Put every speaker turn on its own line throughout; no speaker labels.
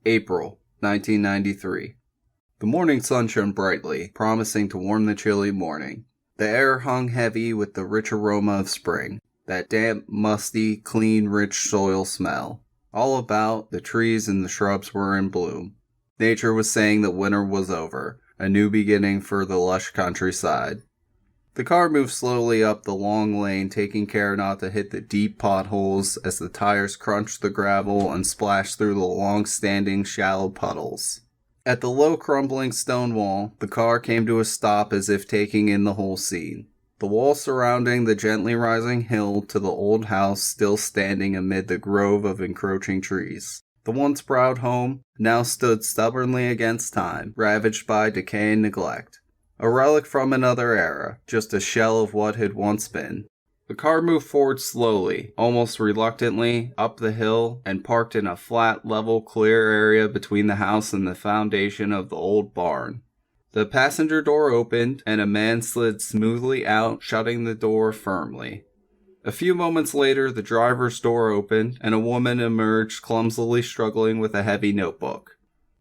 April 1993. The morning sun shone brightly, promising to warm the chilly morning. The air hung heavy with the rich aroma of spring, that damp, musty, clean, rich soil smell. All about, the trees and the shrubs were in bloom. Nature was saying that winter was over, a new beginning for the lush countryside. The car moved slowly up the long lane, taking care not to hit the deep potholes as the tires crunched the gravel and splashed through the long-standing shallow puddles. At the low crumbling stone wall, the car came to a stop as if taking in the whole scene. The wall surrounding the gently rising hill to the old house still standing amid the grove of encroaching trees. The once proud home now stood stubbornly against time, ravaged by decay and neglect. A relic from another era, just a shell of what had once been. The car moved forward slowly, almost reluctantly, up the hill, and parked in a flat, level, clear area between the house and the foundation of the old barn. The passenger door opened, and a man slid smoothly out, shutting the door firmly. A few moments later, the driver's door opened, and a woman emerged, clumsily struggling with a heavy notebook.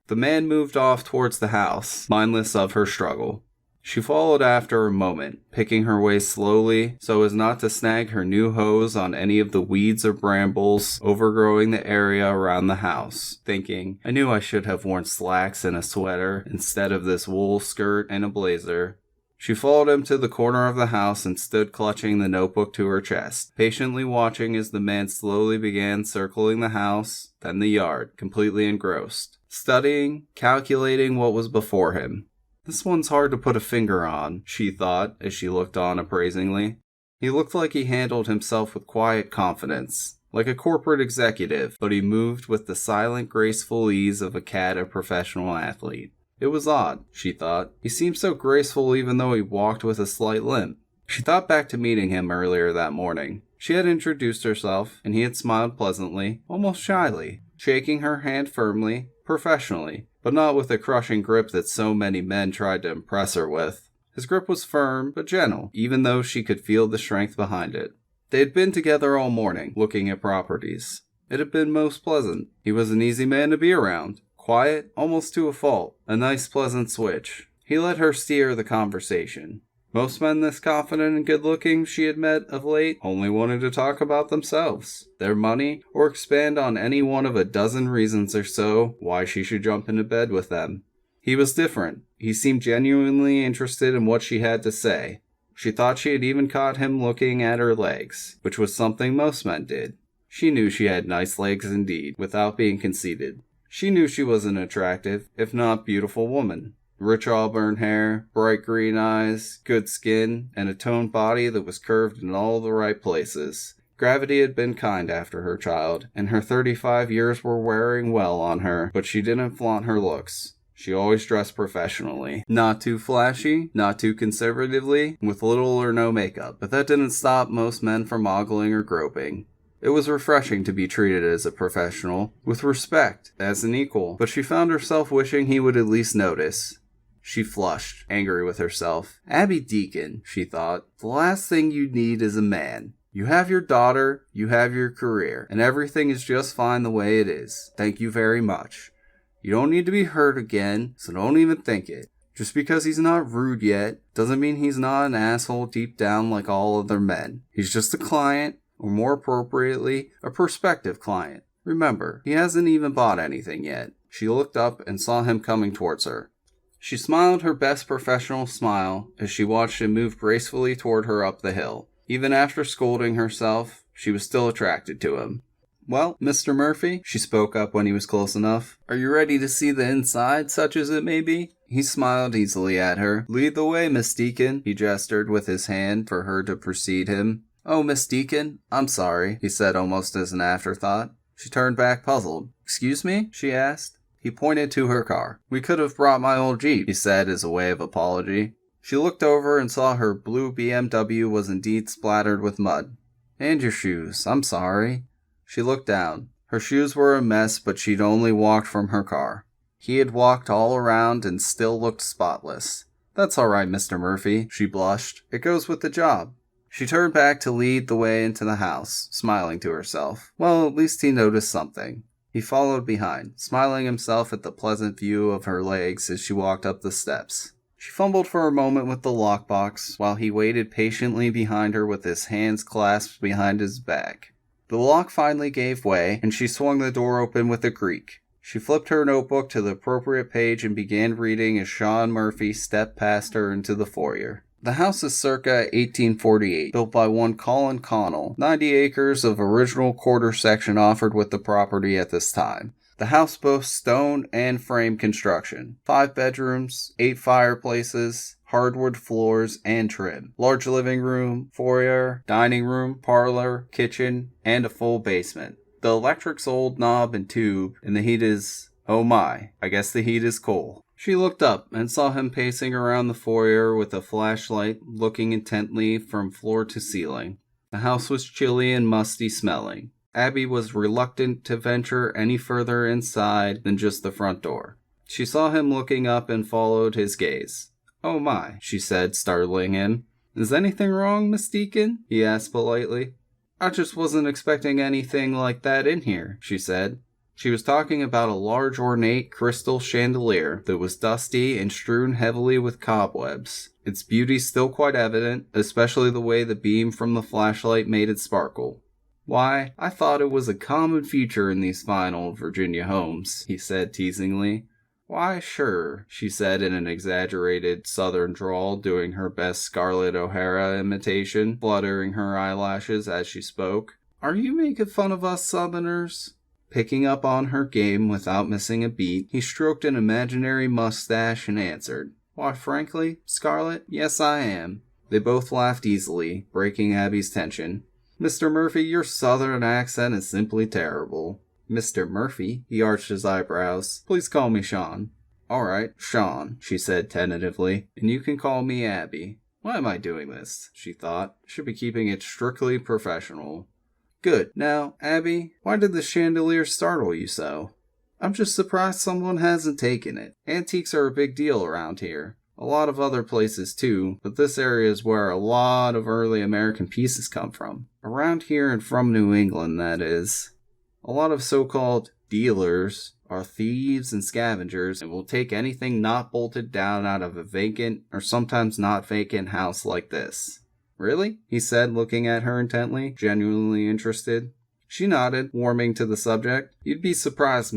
The man moved off towards the house, mindless of her struggle. She followed after a moment, picking her way slowly so as not to snag her new hose on any of the weeds or brambles overgrowing the area around the house, thinking, I knew I should have worn slacks and a sweater instead of this wool skirt and a blazer. She followed him to the corner of the house and stood clutching the notebook to her chest, patiently watching as the man slowly began circling the house, then the yard, completely engrossed, studying, calculating what was before him. This one's hard to put a finger on, she thought as she looked on appraisingly. He looked like he handled himself with quiet confidence, like a corporate executive, but he moved with the silent, graceful ease of a professional athlete. It was odd, she thought. He seemed so graceful even though he walked with a slight limp. She thought back to meeting him earlier that morning. She had introduced herself, and he had smiled pleasantly, almost shyly, shaking her hand firmly, professionally, but not with the crushing grip that so many men tried to impress her with. His grip was firm, but gentle, even though she could feel the strength behind it. They had been together all morning, looking at properties. It had been most pleasant. He was an easy man to be around. Quiet, almost to a fault. A nice, pleasant switch. He let her steer the conversation. Most men this confident and good-looking she had met of late only wanted to talk about themselves, their money, or expand on any one of a dozen reasons or so why she should jump into bed with them. He was different. He seemed genuinely interested in what she had to say. She thought she had even caught him looking at her legs, which was something most men did. She knew she had nice legs indeed, without being conceited. She knew she was an attractive, if not beautiful woman. Rich auburn hair, bright green eyes, good skin, and a toned body that was curved in all the right places. Gravity had been kind after her child, and her 35 years were wearing well on her, but she didn't flaunt her looks. She always dressed professionally. Not too flashy, not too conservatively, with little or no makeup, but that didn't stop most men from ogling or groping. It was refreshing to be treated as a professional, with respect, as an equal, but she found herself wishing he would at least notice. She flushed, angry with herself. Abby Deacon, she thought, the last thing you need is a man. You have your daughter, you have your career, and everything is just fine the way it is. Thank you very much. You don't need to be hurt again, so don't even think it. Just because he's not rude yet, doesn't mean he's not an asshole deep down like all other men. He's just a client, or more appropriately, a prospective client. Remember, he hasn't even bought anything yet. She looked up and saw him coming towards her. She smiled her best professional smile as she watched him move gracefully toward her up the hill. Even after scolding herself, she was still attracted to him. Well, Mr. Murphy, she spoke up when he was close enough. Are you ready to see the inside, such as it may be? He smiled easily at her. Lead the way, Miss Deacon, he gestured with his hand for her to precede him. Oh, Miss Deacon, I'm sorry, he said almost as an afterthought. She turned back puzzled. Excuse me? She asked. He pointed to her car. We could have brought my old Jeep, he said as a way of apology. She looked over and saw her blue BMW was indeed splattered with mud. And your shoes, I'm sorry. She looked down. Her shoes were a mess, but she'd only walked from her car. He had walked all around and still looked spotless. That's all right, Mr. Murphy, she blushed. It goes with the job. She turned back to lead the way into the house, smiling to herself. Well, at least he noticed something. He followed behind, smiling himself at the pleasant view of her legs as she walked up the steps. She fumbled for a moment with the lockbox, while he waited patiently behind her with his hands clasped behind his back. The lock finally gave way, and she swung the door open with a creak. She flipped her notebook to the appropriate page and began reading as Sean Murphy stepped past her into the foyer. The house is circa 1848, built by one Colin Connell. 90 acres of original quarter section offered with the property at this time. The house boasts stone and frame construction. 5 bedrooms, 8 fireplaces, hardwood floors, and trim. Large living room, foyer, dining room, parlor, kitchen, and a full basement. The electric's old knob and tube, and the heat is... oh my, I guess the heat is coal. She looked up and saw him pacing around the foyer with a flashlight, looking intently from floor to ceiling. The house was chilly and musty smelling. Abby was reluctant to venture any further inside than just the front door. She saw him looking up and followed his gaze. "Oh my," she said, startling him. "Is anything wrong, Miss Deacon?" he asked politely. "I just wasn't expecting anything like that in here," she said. She was talking about a large ornate crystal chandelier that was dusty and strewn heavily with cobwebs. Its beauty still quite evident, especially the way the beam from the flashlight made it sparkle. "Why, I thought it was a common feature in these fine old Virginia homes," he said teasingly. "Why, sure," she said in an exaggerated southern drawl, doing her best Scarlett O'Hara imitation, fluttering her eyelashes as she spoke. "Are you making fun of us southerners?" Picking up on her game without missing a beat, he stroked an imaginary mustache and answered, "Why, frankly, Scarlett, yes I am." They both laughed easily, breaking Abby's tension. "Mr. Murphy, your southern accent is simply terrible." "Mr. Murphy?" He arched his eyebrows. "Please call me Sean." "All right, Sean," she said tentatively, "and you can call me Abby." "Why am I doing this?" she thought. "Should be keeping it strictly professional." "Good. Now, Abby, why did the chandelier startle you so?" "I'm just surprised someone hasn't taken it. Antiques are a big deal around here. A lot of other places too, but this area is where a lot of early American pieces come from. Around here and from New England, that is. A lot of so-called dealers are thieves and scavengers and will take anything not bolted down out of a vacant or sometimes not vacant house like this." "Really?" he said, looking at her intently, genuinely interested. She nodded, warming to the subject. "You'd be surprised,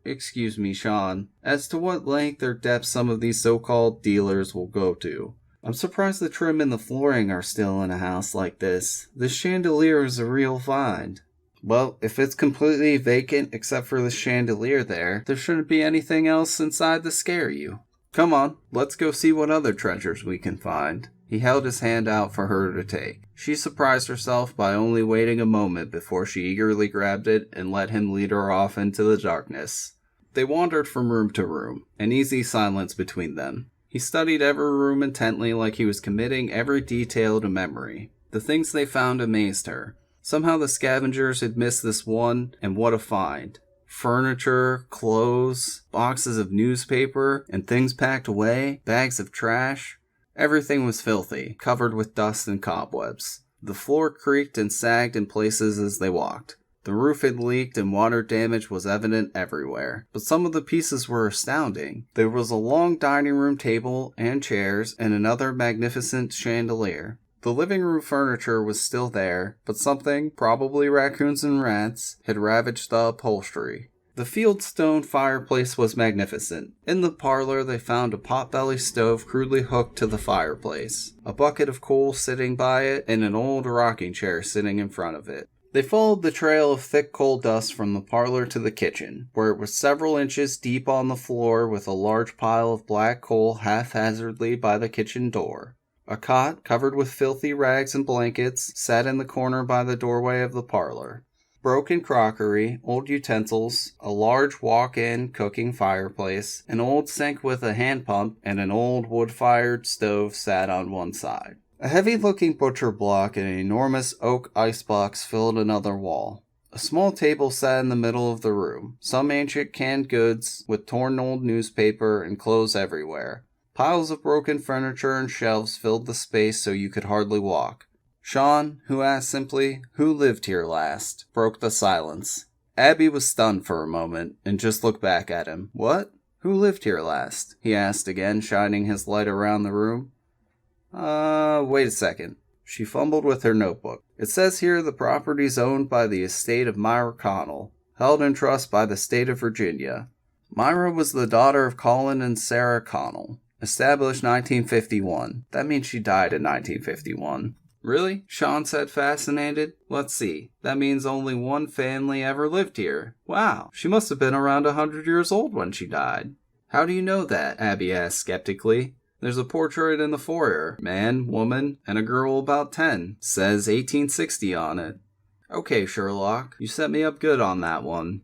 excuse me, Sean, as to what length or depth some of these so-called dealers will go to. I'm surprised the trim and the flooring are still in a house like this. This chandelier is a real find." "Well, if it's completely vacant except for the chandelier there shouldn't be anything else inside to scare you. Come on, let's go see what other treasures we can find." He held his hand out for her to take. She surprised herself by only waiting a moment before she eagerly grabbed it and let him lead her off into the darkness. They wandered from room to room, an easy silence between them. He studied every room intently like he was committing every detail to memory. The things they found amazed her. Somehow the scavengers had missed this one, and what a find. Furniture, clothes, boxes of newspaper, and things packed away, bags of trash. Everything was filthy, covered with dust and cobwebs. The floor creaked and sagged in places as they walked. The roof had leaked and water damage was evident everywhere. But some of the pieces were astounding. There was a long dining room table and chairs and another magnificent chandelier. The living room furniture was still there, but something, probably raccoons and rats, had ravaged the upholstery. The fieldstone fireplace was magnificent. In the parlor they found a potbelly stove crudely hooked to the fireplace, a bucket of coal sitting by it, and an old rocking chair sitting in front of it. They followed the trail of thick coal dust from the parlor to the kitchen, where it was several inches deep on the floor with a large pile of black coal haphazardly by the kitchen door. A cot, covered with filthy rags and blankets, sat in the corner by the doorway of the parlor. Broken crockery, old utensils, a large walk-in cooking fireplace, an old sink with a hand pump, and an old wood-fired stove sat on one side. A heavy-looking butcher block and an enormous oak icebox filled another wall. A small table sat in the middle of the room, some ancient canned goods with torn old newspaper and clothes everywhere. Piles of broken furniture and shelves filled the space so you could hardly walk. Sean, who asked simply, "Who lived here last?" broke the silence. Abby was stunned for a moment and just looked back at him. What? Who lived here last? He asked again, shining his light around the room. Wait a second. She fumbled with her notebook. It says here the property's owned by the estate of Myra Connell, held in trust by the state of Virginia. Myra was the daughter of Colin and Sarah Connell. Established 1951. That means she died in 1951. Really? Sean said, fascinated. Let's see. That means only one family ever lived here. Wow, she must have been around 100 years old when she died. How do you know that? Abby asked skeptically. There's a portrait in the foyer. Man, woman, and a girl about 10. Says 1860 on it. Okay, Sherlock, you set me up good on that one.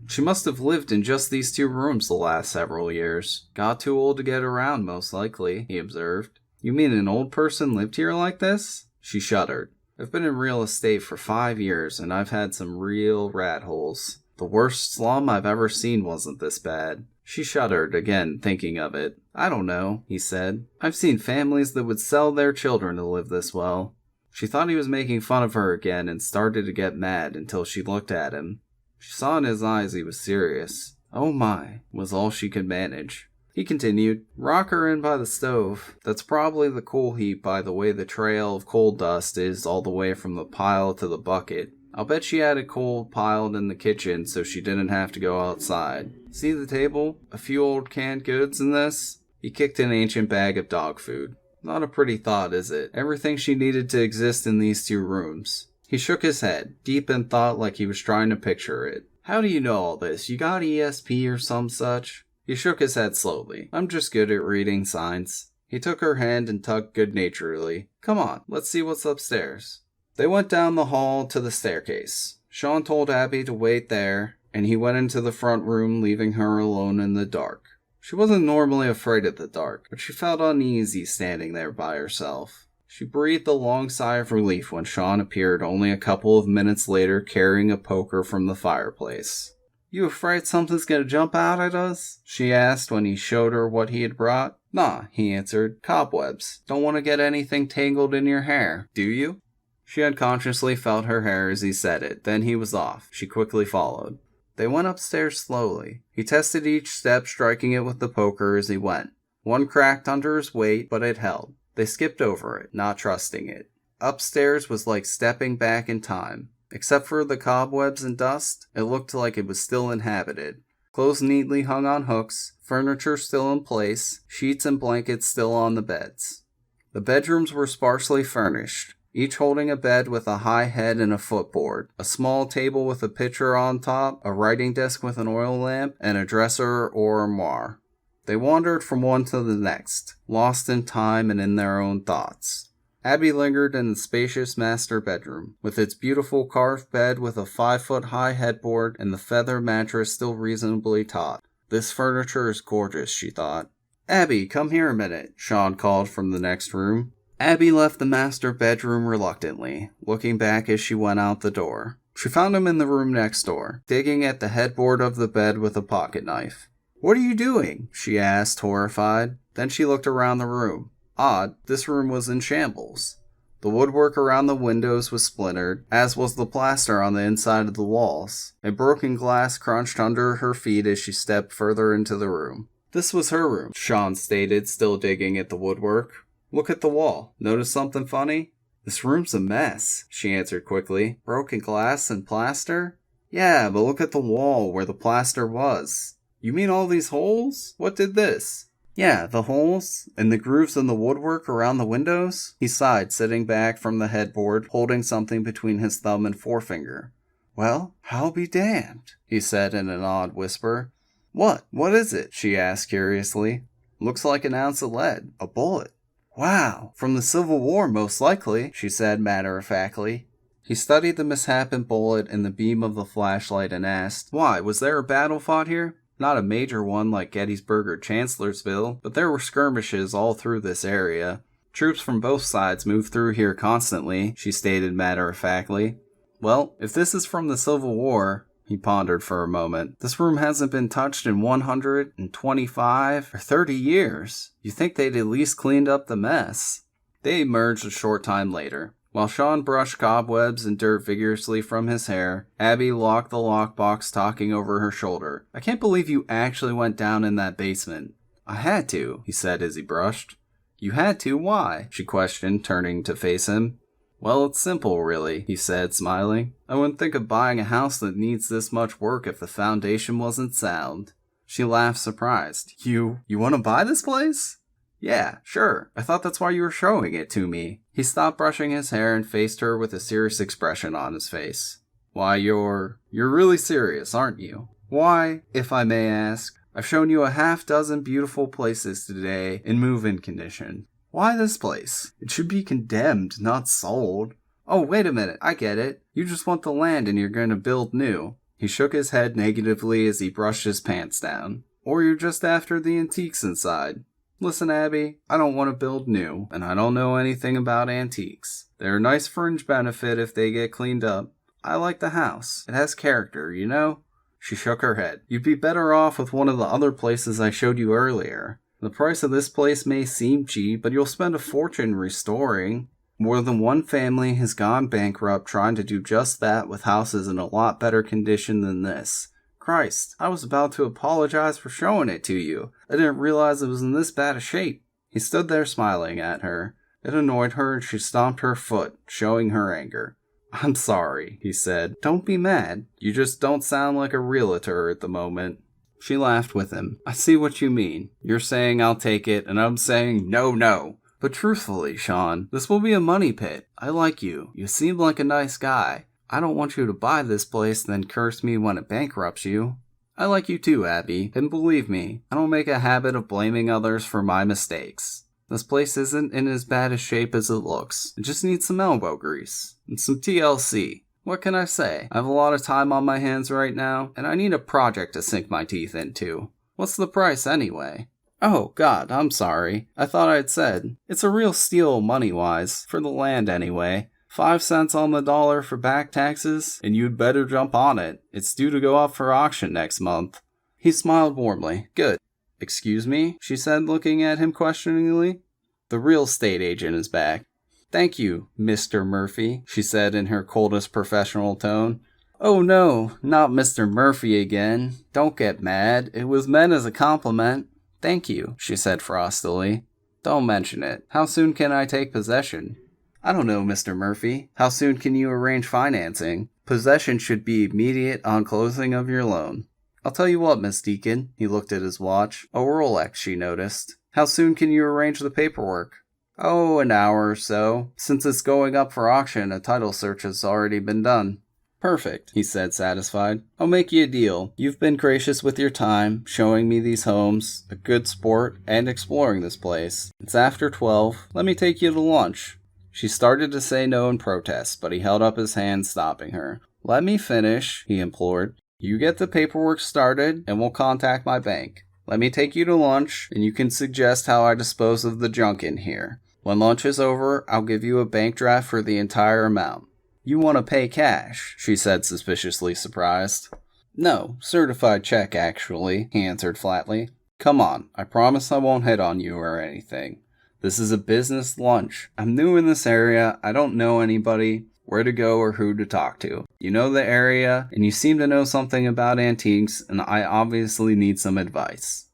She must have lived in just these 2 rooms the last several years. Got too old to get around, most likely, he observed. You mean an old person lived here like this? She shuddered. I've been in real estate for 5 years, and I've had some real rat holes. The worst slum I've ever seen wasn't this bad. She shuddered again, thinking of it. I don't know, he said. I've seen families that would sell their children to live this well. She thought he was making fun of her again and started to get mad until she looked at him. She saw in his eyes he was serious. Oh my, was all she could manage. He continued, rock her in by the stove. That's probably the coal heap by the way the trail of coal dust is all the way from the pile to the bucket. I'll bet she had a coal piled in the kitchen so she didn't have to go outside. See the table? A few old canned goods in this? He kicked an ancient bag of dog food. Not a pretty thought, is it? Everything she needed to exist in these 2 rooms. He shook his head, deep in thought like he was trying to picture it. How do you know all this? You got ESP or some such? He shook his head slowly. I'm just good at reading signs. He took her hand and tugged good-naturedly. Come on, let's see what's upstairs. They went down the hall to the staircase. Sean told Abby to wait there, and he went into the front room, leaving her alone in the dark. She wasn't normally afraid of the dark, but she felt uneasy standing there by herself. She breathed a long sigh of relief when Sean appeared only a couple of minutes later carrying a poker from the fireplace. You afraid something's gonna jump out at us? She asked when he showed her what he had brought. Nah, he answered. Cobwebs. Don't want to get anything tangled in your hair, do you? She unconsciously felt her hair as he said it. Then he was off. She quickly followed. They went upstairs slowly. He tested each step, striking it with the poker as he went. One cracked under his weight, but it held. They skipped over it, not trusting it. Upstairs was like stepping back in time. Except for the cobwebs and dust, it looked like it was still inhabited. Clothes neatly hung on hooks, furniture still in place, sheets and blankets still on the beds. The bedrooms were sparsely furnished, each holding a bed with a high head and a footboard, a small table with a pitcher on top, a writing desk with an oil lamp, and a dresser or armoire. They wandered from one to the next, lost in time and in their own thoughts. Abby lingered in the spacious master bedroom, with its beautiful carved bed with a 5-foot-high headboard and the feather mattress still reasonably taut. This furniture is gorgeous, she thought. Abby, come here a minute, Sean called from the next room. Abby left the master bedroom reluctantly, looking back as she went out the door. She found him in the room next door, digging at the headboard of the bed with a pocket knife. What are you doing? She asked, horrified. Then she looked around the room. Odd, this room was in shambles. The woodwork around the windows was splintered, as was the plaster on the inside of the walls. A broken glass crunched under her feet as she stepped further into the room. This was her room, Sean stated, still digging at the woodwork. Look at the wall. Notice something funny? This room's a mess, she answered quickly. Broken glass and plaster? Yeah, but look at the wall where the plaster was. You mean all these holes? What did this? Yeah, the holes and the grooves in the woodwork around the windows. He sighed, sitting back from the headboard, holding something between his thumb and forefinger. Well, I'll be damned, he said in an odd whisper. What? What is it? She asked curiously. Looks like an ounce of lead. A bullet. Wow, from the Civil War most likely, she said matter-of-factly. He studied the misshapen bullet in the beam of the flashlight and asked, Why, was there a battle fought here? Not a major one like Gettysburg or Chancellorsville, but there were skirmishes all through this area. Troops from both sides move through here constantly, she stated matter-of-factly. Well, if this is from the Civil War, he pondered for a moment, this room hasn't been touched in 125 or 30 years. You think they'd at least cleaned up the mess. They emerged a short time later. While Sean brushed cobwebs and dirt vigorously from his hair, Abby locked the lockbox, talking over her shoulder. I can't believe you actually went down in that basement. I had to, he said as he brushed. You had to? Why? She questioned, turning to face him. Well, it's simple, really, he said, smiling. I wouldn't think of buying a house that needs this much work if the foundation wasn't sound. She laughed, surprised. You want to buy this place? Yeah, sure. I thought that's why you were showing it to me. He stopped brushing his hair and faced her with a serious expression on his face. Why, you're really serious, aren't you? Why, if I may ask, I've shown you a half-dozen beautiful places today in move-in condition. Why this place? It should be condemned, not sold. Oh, wait a minute, I get it. You just want the land and you're going to build new. He shook his head negatively as he brushed his pants down. Or you're just after the antiques inside. Listen, Abby, I don't want to build new, and I don't know anything about antiques. They're a nice fringe benefit if they get cleaned up. I like the house. It has character, you know? She shook her head. You'd be better off with one of the other places I showed you earlier. The price of this place may seem cheap, but you'll spend a fortune restoring. More than one family has gone bankrupt trying to do just that with houses in a lot better condition than this. Christ, I was about to apologize for showing it to you. I didn't realize it was in this bad a shape. He stood there smiling at her. It annoyed her and she stomped her foot, showing her anger. I'm sorry, he said. Don't be mad. You just don't sound like a realtor at the moment. She laughed with him. I see what you mean. You're saying I'll take it, and I'm saying no. But truthfully, Sean, this will be a money pit. I like you. You seem like a nice guy. I don't want you to buy this place then curse me when it bankrupts you. I like you too, Abby, and believe me, I don't make a habit of blaming others for my mistakes. This place isn't in as bad a shape as it looks. It just needs some elbow grease and some TLC. What can I say? I have a lot of time on my hands right now, and I need a project to sink my teeth into. What's the price anyway? Oh, God, I'm sorry. I thought I'd said. It's a real steal money-wise, for the land anyway. 5 cents on the dollar for back taxes, and you'd better jump on it. It's due to go up for auction next month. He smiled warmly. Good. Excuse me? She said, looking at him questioningly. The real estate agent is back. Thank you, Mr. Murphy, she said in her coldest professional tone. Oh no, not Mr. Murphy again. Don't get mad. It was meant as a compliment. Thank you, she said frostily. Don't mention it. How soon can I take possession? I don't know, Mr. Murphy. How soon can you arrange financing? Possession should be immediate on closing of your loan. I'll tell you what, Miss Deacon. He looked at his watch. A Rolex, she noticed. How soon can you arrange the paperwork? Oh, an hour or so. Since it's going up for auction, a title search has already been done. Perfect, he said, satisfied. I'll make you a deal. You've been gracious with your time, showing me these homes, a good sport, and exploring this place. It's after 12. Let me take you to lunch. She started to say no in protest, but he held up his hand, stopping her. Let me finish, he implored. You get the paperwork started, and we'll contact my bank. Let me take you to lunch, and you can suggest how I dispose of the junk in here. When lunch is over, I'll give you a bank draft for the entire amount. You want to pay cash, she said, suspiciously surprised. No, certified check, actually, he answered flatly. Come on, I promise I won't hit on you or anything. This is a business lunch. I'm new in this area, I don't know anybody, where to go or who to talk to. You know the area, and you seem to know something about antiques, and I obviously need some advice.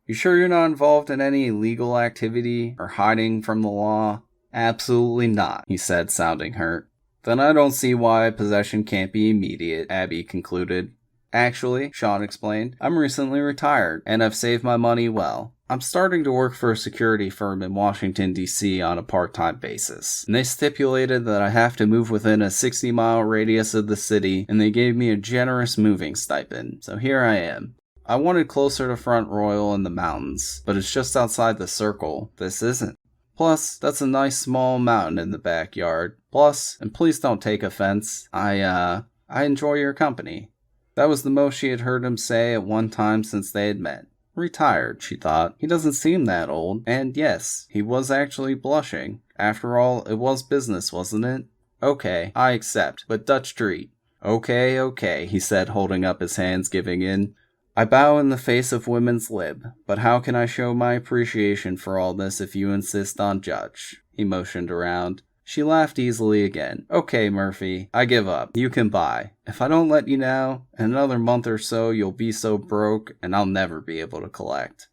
You sure you're not involved in any illegal activity or hiding from the law? Absolutely not, he said, sounding hurt. Then I don't see why possession can't be immediate, Abby concluded. Actually, Sean explained, I'm recently retired, and I've saved my money well. I'm starting to work for a security firm in Washington, D.C. on a part-time basis, and they stipulated that I have to move within a 60-mile radius of the city, and they gave me a generous moving stipend, so here I am. I wanted closer to Front Royal in the mountains, but it's just outside the circle. This isn't. Plus, that's a nice small mountain in the backyard. Plus, and please don't take offense, I enjoy your company. That was the most she had heard him say at one time since they had met. Retired, she thought. He doesn't seem that old. And yes, he was actually blushing. After all, it was business, wasn't it? Okay, I accept, but Dutch treat. Okay, he said, holding up his hands, giving in. I bow in the face of women's lib, but how can I show my appreciation for all this if you insist on judge? He motioned around. She laughed easily again. Okay, Murphy, I give up. You can buy. If I don't let you now, in another month or so you'll be so broke and I'll never be able to collect.